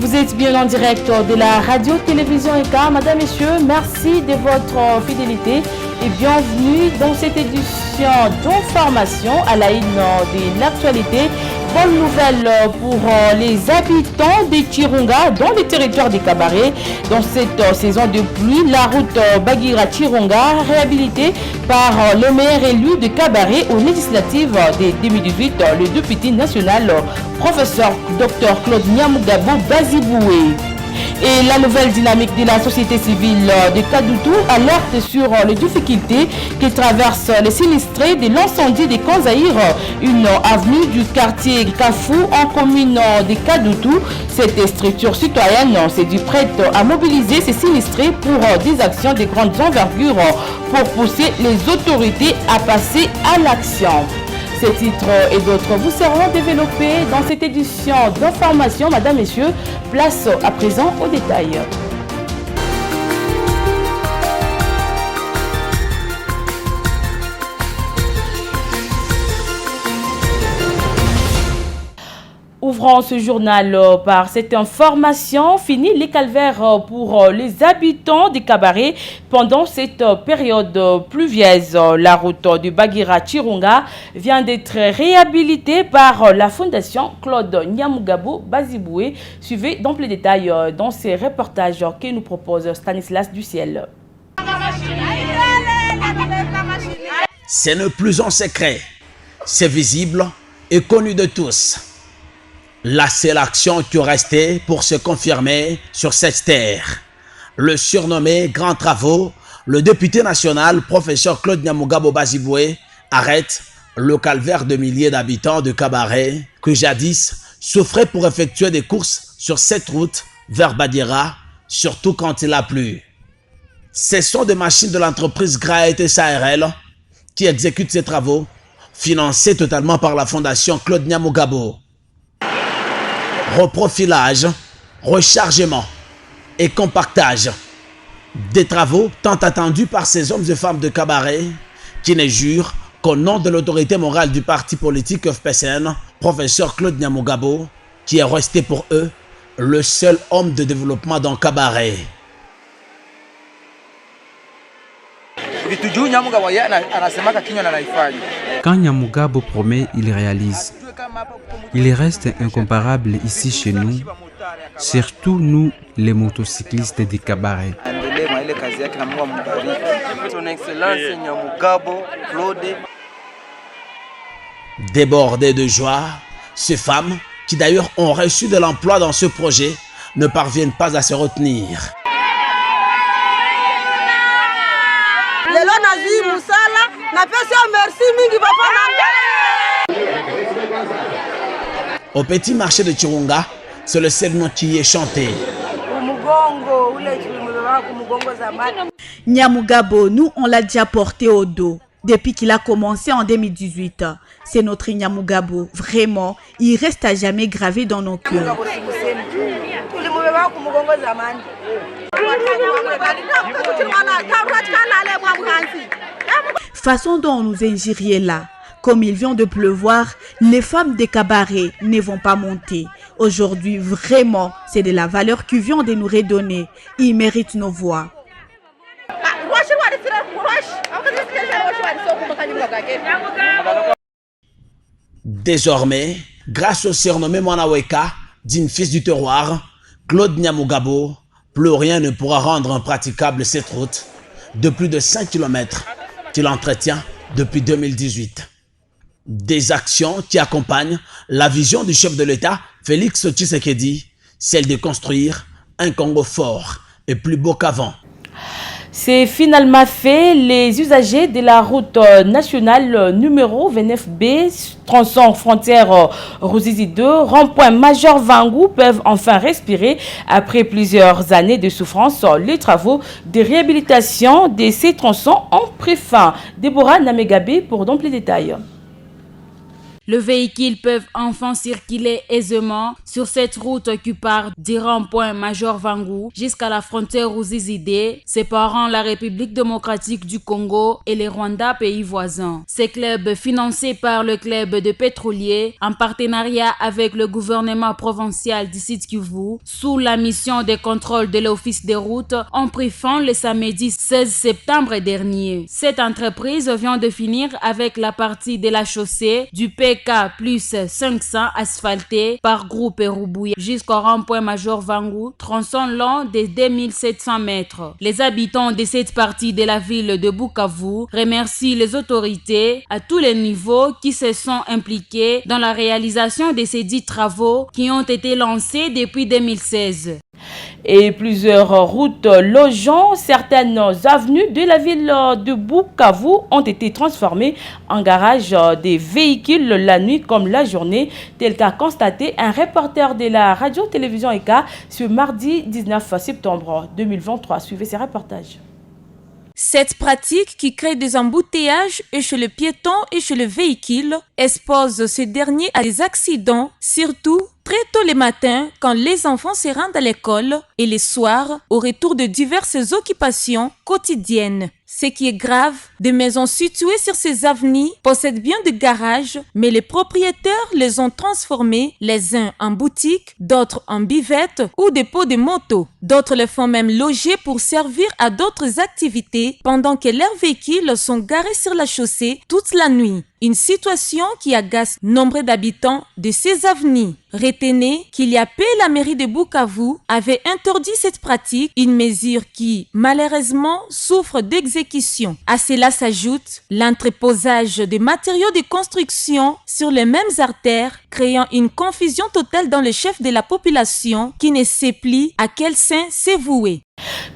Vous êtes bien en direct de la radio-télévision ECA. Madame, Messieurs, merci de votre fidélité et bienvenue dans cette édition d'information à la une de l'actualité. Bonne nouvelle pour les habitants de Chirunga dans le territoire des Kabaré. Dans cette saison de pluie, la route Bagira-Chirunga, réhabilitée par le maire élu de Kabaré aux législatives de 2018, le député national, professeur Dr Claude Nyamugabo Baziboué. Et la nouvelle dynamique de la société civile de Kadoutou alerte sur les difficultés que traversent les sinistrés de l'incendie de Kanzaïr, une avenue du quartier Kafou en commune de Kadoutou. Cette structure citoyenne s'est dit prête à mobiliser ces sinistrés pour des actions de grande envergure pour pousser les autorités à passer à l'action. Ces titres et d'autres vous seront développés dans cette édition d'information. Madame, Messieurs, place à présent aux détails. Ouvrons ce journal par cette information. Fini les calvaires pour les habitants des Kabaré pendant cette période pluvieuse. La route de Bagira-Chirunga vient d'être réhabilitée par la fondation Claude Nyamugabo Baziboué. Suivez dans les détails dans ces reportages que nous propose Stanislas Duciel. Ce n'est plus un secret, c'est visible et connu de tous. La seule action qui restait pour se confirmer sur cette terre. Le surnommé Grand Travaux, le député national, professeur Claude Nyamugabo Baziboué, arrête le calvaire de milliers d'habitants de Kabaré que jadis souffraient pour effectuer des courses sur cette route vers Badira, surtout quand il a plu. Ce sont des machines de l'entreprise Graet SARL qui exécutent ces travaux, financés totalement par la fondation Claude Nyamugabo. Reprofilage, rechargement et compactage. Des travaux tant attendus par ces hommes et femmes de Kabaré qui ne jurent qu'au nom de l'autorité morale du parti politique FPCN, professeur Claude Nyamugabo, qui est resté pour eux le seul homme de développement dans Kabaré. Quand Nyamugabo promet, il réalise. Il reste incomparable ici chez nous, surtout nous, les motocyclistes des Kabaré. Son Excellence Nyamugabo Claude. Débordés de joie, ces femmes, qui d'ailleurs ont reçu de l'emploi dans ce projet, ne parviennent pas à se retenir. Au petit marché de Chirunga, c'est le seul nom qui est chanté. Nyamugabo, nous on l'a déjà porté au dos depuis qu'il a commencé en 2018. C'est notre Nyamugabo, vraiment, il reste à jamais gravé dans nos cœurs. Façon dont on nous injuriait là. Comme il vient de pleuvoir, les femmes des Kabaré ne vont pas monter. Aujourd'hui, vraiment, c'est de la valeur qui vient de nous redonner. Ils méritent nos voix. Désormais, grâce au surnommé Manaweka, digne fils du terroir, Claude Nyamugabo, plus rien ne pourra rendre impraticable cette route de plus de 5 km qu'il entretient depuis 2018. Des actions qui accompagnent la vision du chef de l'État, Félix Tshisekedi, celle de construire un Congo fort et plus beau qu'avant. C'est finalement fait. Les usagers de la route nationale numéro 29B, tronçon frontière Ruzizi 2, rond-point Major Vangou peuvent enfin respirer après plusieurs années de souffrance. Les travaux de réhabilitation de ces tronçons ont pris fin. Déborah Namegabe pour plus de détails. Les véhicules peuvent enfin circuler aisément sur cette route qui part du rond-point Major Vangu jusqu'à la frontière Ruzizi séparant la République démocratique du Congo et les Rwanda, pays voisins. Ces clubs, financés par le club de pétroliers en partenariat avec le gouvernement provincial du Sud Kivu, sous la mission de contrôle de l'Office des routes, ont pris fin le samedi 16 septembre dernier. Cette entreprise vient de finir avec la partie de la chaussée du PK plus 500 asphaltée par groupe Rubuya jusqu'au rond-point Major Vangu, tronçon long de 2700 mètres. Les habitants de cette partie de la ville de Bukavu remercient les autorités à tous les niveaux qui se sont impliqués dans la réalisation de ces 10 travaux qui ont été lancés depuis 2016. Et plusieurs routes logeant certaines avenues de la ville de Bukavu ont été transformées en garage des véhicules la nuit comme la journée, tel qu'a constaté un reporter de la radio-télévision ECA ce mardi 19 septembre 2023. Suivez ces reportages. Cette pratique qui crée des embouteillages et chez le piéton et chez le véhicule expose ces derniers à des accidents, surtout très tôt le matin quand les enfants se rendent à l'école et les soirs au retour de diverses occupations quotidiennes. Ce qui est grave, des maisons situées sur ces avenues possèdent bien des garages, mais les propriétaires les ont transformés, les uns en boutiques, d'autres en bivettes ou dépôts de motos. D'autres les font même loger pour servir à d'autres activités pendant que leurs véhicules sont garés sur la chaussée toute la nuit. Une situation qui agace nombre d'habitants de ces avenues. Retenez qu'il y a peu, la mairie de Bukavu avait interdit cette pratique, une mesure qui, malheureusement, souffre d'exécution. À cela s'ajoute l'entreposage de matériaux de construction sur les mêmes artères, créant une confusion totale dans le chef de la population qui ne sait plus à quel sein se vouer.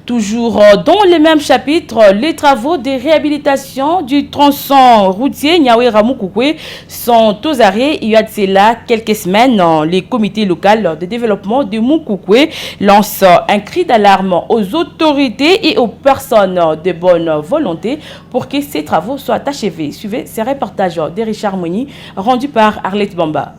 Toujours dans le même chapitre, les travaux de réhabilitation du tronçon routier Niawé-Ramukukwe sont aux arrêts. Il y a de cela quelques semaines, le comité local de développement de Mukukwe lance un cri d'alarme aux autorités et aux personnes de bonne volonté pour que ces travaux soient achevés. Suivez ces reportages de Richard Moni rendus par Arlette Bamba.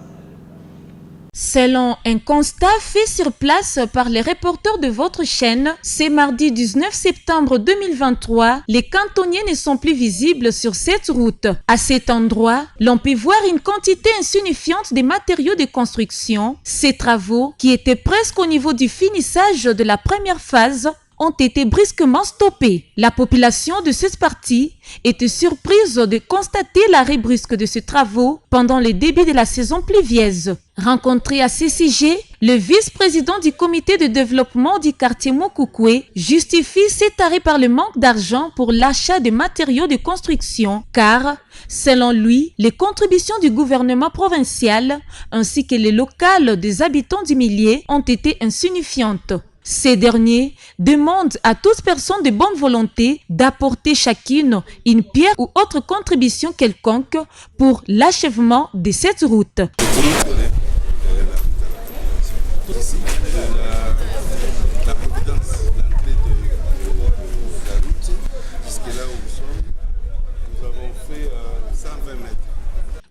Selon un constat fait sur place par les reporters de votre chaîne, ce mardi 19 septembre 2023, les cantonniers ne sont plus visibles sur cette route. À cet endroit, l'on peut voir une quantité insignifiante de matériaux de construction. Ces travaux, qui étaient presque au niveau du finissage de la première phase, ont été brusquement stoppés. La population de cette partie était surprise de constater l'arrêt brusque de ces travaux pendant le début de la saison pluvieuse. Rencontré à ce sujet, le vice-président du comité de développement du quartier Mukukwe justifie cet arrêt par le manque d'argent pour l'achat de matériaux de construction, car, selon lui, les contributions du gouvernement provincial ainsi que les locales des habitants du milieu ont été insignifiantes. Ces derniers demandent à toute personne de bonne volonté d'apporter chacune une pierre ou autre contribution quelconque pour l'achèvement de cette route.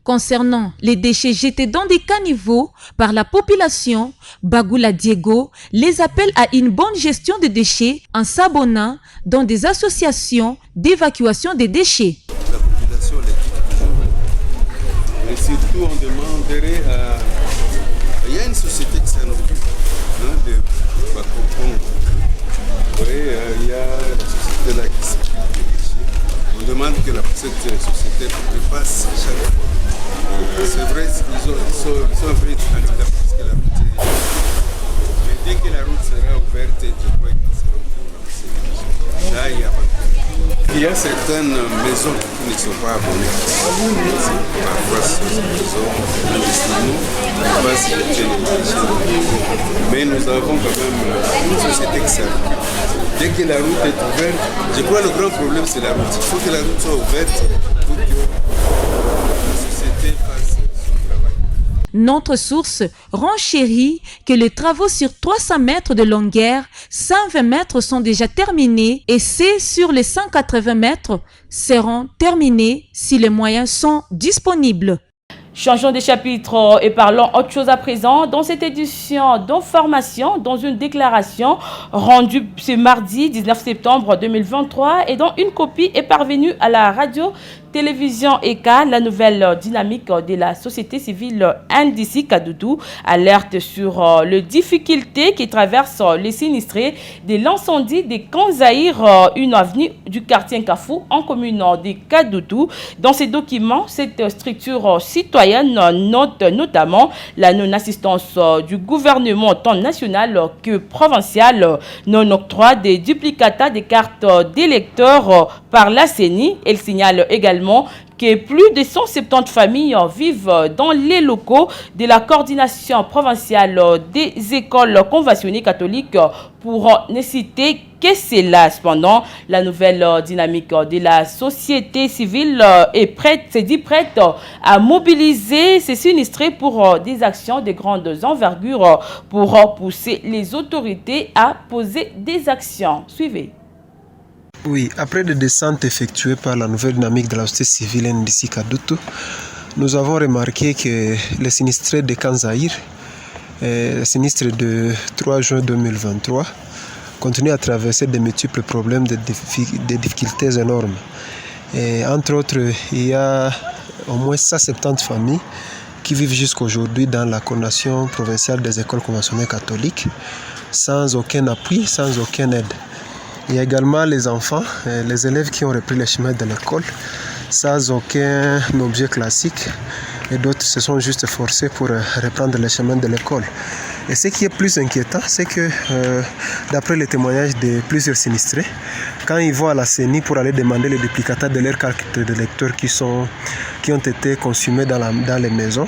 Concernant les déchets jetés dans des caniveaux par la population, Bagoula Diego les appelle à une bonne gestion des déchets en s'abonnant dans des associations d'évacuation des déchets. La population les dit toujours. Et surtout, on demanderait à... Il y a une société qui s'en occupe de Bakopon. Oui, il y a la société là qui s'occupe des déchets. On demande que cette société repasse chaque fois. C'est vrai, ils sont un peu handicapés parce que la route est... Mais dès que la route sera ouverte, je crois qu'ils seront pour lancer. Là, il y a certaines maisons qui ne sont pas abonnées. Parfois, ce sont des maisons clandestinement, parfois c'est des déchets. Mais nous avons quand même une société qui s'occupe. Dès que la route est ouverte, je crois que le grand problème c'est la route. Il faut que la route soit ouverte pour que la société fasse son travail. Notre source renchérit que les travaux sur 300 mètres de longueur, 120 mètres sont déjà terminés et ceux sur les 180 mètres seront terminés si les moyens sont disponibles. Changeons de chapitre et parlons autre chose à présent. Dans cette édition d'information, dans une déclaration rendue ce mardi 19 septembre 2023 et dont une copie est parvenue à la radio-télévision ECA, la nouvelle dynamique de la société civile NDC Kadoudou alerte sur les difficultés qui traversent les sinistrés de l'incendie des Kanzaïr, une avenue du quartier Nkafou en commune de Kadoudou. Dans ces documents, cette structure citoyenne note notamment la non-assistance du gouvernement tant national que provincial, non-octroi des duplicata des cartes d'électeurs par la CENI. Elle signale également que plus de 170 familles vivent dans les locaux de la coordination provinciale des écoles conventionnées catholiques, pour ne citer que cela. Cependant, la nouvelle dynamique de la société civile s'est dit prête à mobiliser ses sinistrés pour des actions de grandes envergures pour pousser les autorités à poser des actions. Suivez. Oui, après des descentes effectuées par la nouvelle dynamique de la société civile NDC Kadoudou, nous avons remarqué que les sinistrés de Kanzaïr, sinistre de 3 juin 2023, continuent à traverser de multiples problèmes, de difficultés énormes. Et entre autres, il y a au moins 170 familles qui vivent jusqu'à aujourd'hui dans la coordination provinciale des écoles conventionnelles catholiques, sans aucun appui, sans aucune aide. Il y a également les enfants, les élèves qui ont repris le chemin de l'école sans aucun objet classique et d'autres se sont juste forcés pour reprendre le chemin de l'école. Et ce qui est plus inquiétant, c'est que d'après les témoignages de plusieurs sinistrés, quand ils vont à la CENI pour aller demander les duplicata de leurs cartes de lecteurs qui ont été consumés dans les maisons,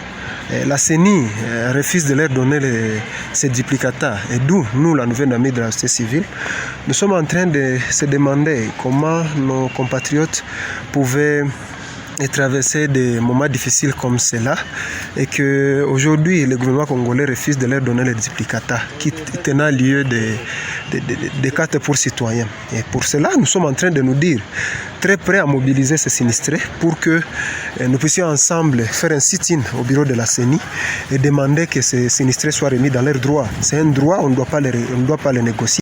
la CENI refuse de leur donner ces duplicata. Et d'où, nous, la nouvelle dynamique de la société civile, nous sommes en train de se demander comment nos compatriotes pouvaient traverser des moments difficiles comme cela et qu'aujourd'hui, le gouvernement congolais refuse de leur donner les duplicata qui tenant lieu des cartes pour citoyens. Et pour cela, nous sommes en train de nous dire très prêts à mobiliser ces sinistrés pour que nous puissions ensemble faire un sit-in au bureau de la CENI et demander que ces sinistrés soient remis dans leurs droits. C'est un droit, on ne doit pas les négocier.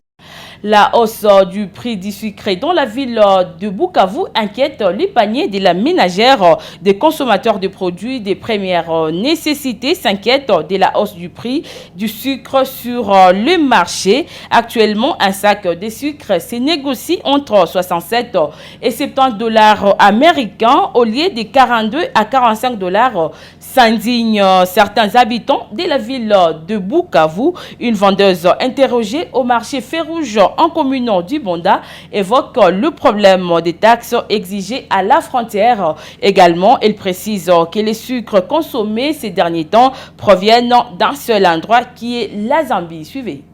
La hausse du prix du sucre dans la ville de Bukavu inquiète les paniers de la ménagère. Des consommateurs de produits de première nécessité s'inquiètent de la hausse du prix du sucre sur le marché. Actuellement, un sac de sucre se négocie entre 67 et 70 dollars américains au lieu de 42 à 45 dollars. S'indignent certains habitants de la ville de Bukavu. Une vendeuse interrogée au marché Férouge en commune du Bonda évoque le problème des taxes exigées à la frontière. Également, elle précise que les sucres consommés ces derniers temps proviennent d'un seul endroit qui est la Zambie. Suivez.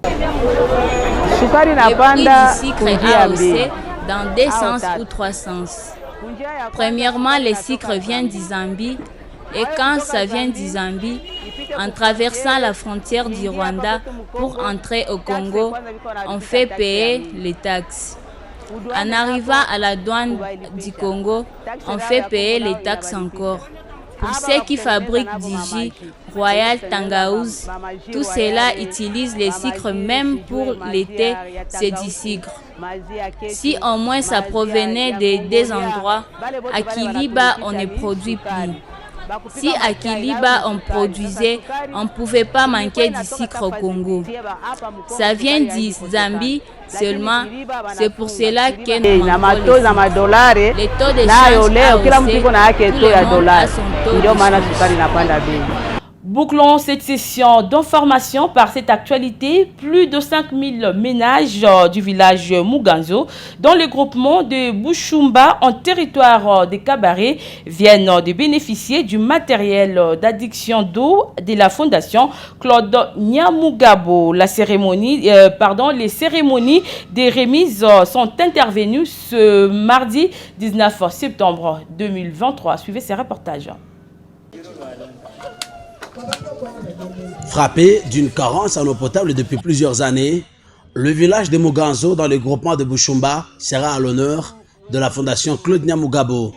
Le prix du sucre a haussé dans 2 sens ou 3 sens. Premièrement, le sucre vient du Zambie. Et quand ça vient du Zambie, en traversant la frontière du Rwanda pour entrer au Congo, on fait payer les taxes. En arrivant à la douane du Congo, on fait payer les taxes encore. Pour ceux qui fabriquent du jus, Royal Tangaouz, tout cela utilise les sucres même pour l'été, c'est du sucre. Si au moins ça provenait de 2 endroits, à Kiliba on ne produit plus. Si à Kiliba on produisait, on ne pouvait pas manquer du sucre au Congo. Ça vient du Zambie seulement, c'est pour cela que nous manquons les taux de change a haussé, tout le monde a son taux de change. Bouclons cette session d'information par cette actualité. Plus de 5000 ménages du village Muganzo, dans le groupement de Bushumba en territoire de Kabaré, viennent de bénéficier du matériel d'adduction d'eau de la fondation Claude Nyamugabo. Les cérémonies des remises sont intervenues ce mardi 19 septembre 2023. Suivez ces reportages. Frappé d'une carence en eau potable depuis plusieurs années, le village de Muganzo dans le groupement de Bushumba sera à l'honneur de la fondation Claude Nyamugabo.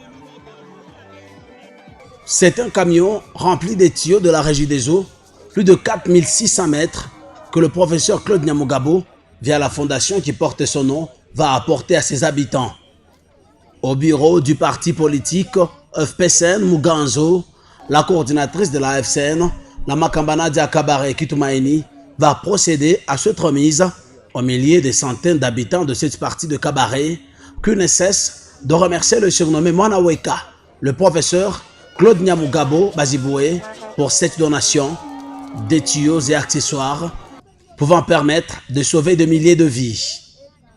C'est un camion rempli des tuyaux de la Régie des eaux, plus de 4600 mètres, que le professeur Claude Nyamugabo, via la fondation qui porte son nom, va apporter à ses habitants. Au bureau du parti politique FPCN Muganzo, la coordinatrice de la FCN, la Makambana Diakabare Kitumaini, va procéder à cette remise au milieu des centaines d'habitants de cette partie de Kabaré, qui ne cesse de remercier le surnommé Mwanaweka, le professeur Claude Nyamugabo Baziboué, pour cette donation des tuyaux et accessoires pouvant permettre de sauver des milliers de vies.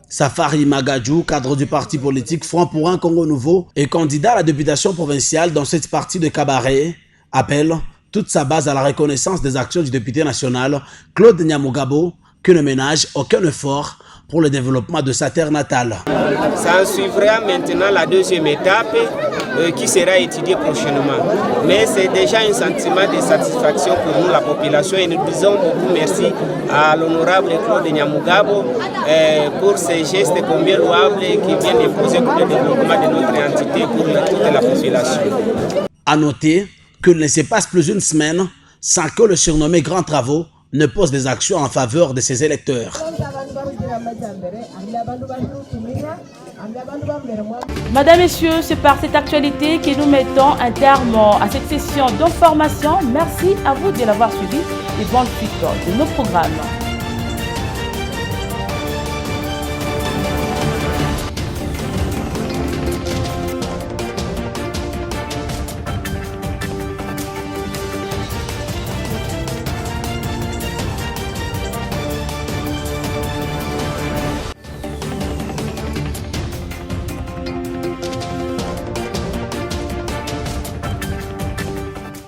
Safari Magadjou, cadre du parti politique Front pour un Congo Nouveau et candidat à la députation provinciale dans cette partie de Kabaré, appelle toute sa base à la reconnaissance des actions du député national Claude Nyamugabo, qui ne ménage aucun effort pour le développement de sa terre natale. Ça suivra maintenant la deuxième étape qui sera étudiée prochainement. Mais c'est déjà un sentiment de satisfaction pour nous, la population, et nous disons beaucoup merci à l'honorable Claude Nyamugabo pour ces gestes combien louables qui viennent d'imposer pour le développement de notre entité pour toute la population. À noter qu'il ne se passe plus une semaine sans que le surnommé Grand Travaux ne pose des actions en faveur de ses électeurs. Madame, Messieurs, c'est par cette actualité que nous mettons un terme à cette session d'information. Merci à vous de l'avoir suivi et bonne suite de nos programmes.